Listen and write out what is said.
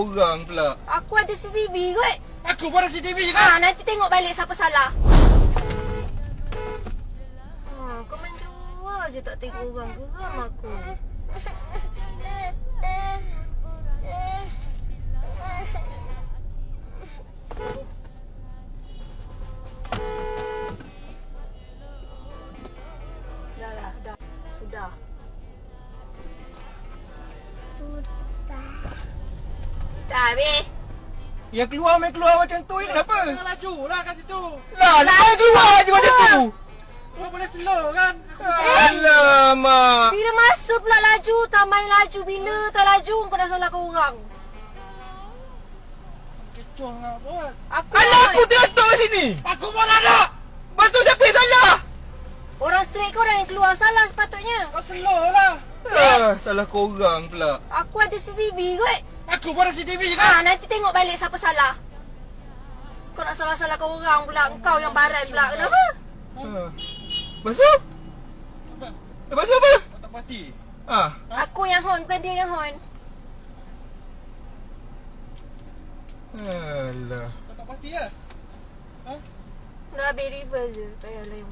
Orang pula. Aku ada CCTV kot. Aku pun ada CCTV juga. Nanti tengok balik siapa salah. Kau main keluar je tak tengok orang. Geram aku. Dah. Sudah. Dah habis. Yang keluar main keluar macam tu kenapa? Jangan laju lah kat situ. Lah, nak keluar je macam tu. Kau boleh slow kan? Alamak. Bila masa pula laju, tak main laju. Bila tak laju, kau dah salahkan orang. Kecoh nak buat. Alah, aku terletak kat sini. Aku pun ada. Lepas tu siapa yang salah? Orang straight kau orang yang keluar salah sepatutnya. Kau slow lah. Salah korang pula. Aku ada CCTV kot. Aku pun ada CCTV juga. Nanti tengok balik siapa salah. Kau nak salah-salahkan orang pula. Kau yang baran pula. Kenapa? Lepas tu? Lepas tu apa? Kau tak pasti. Aku yang horn, bukan dia yang horn. Alah. Kau tak pasti lah. Dah habis reverse je. Payah lain.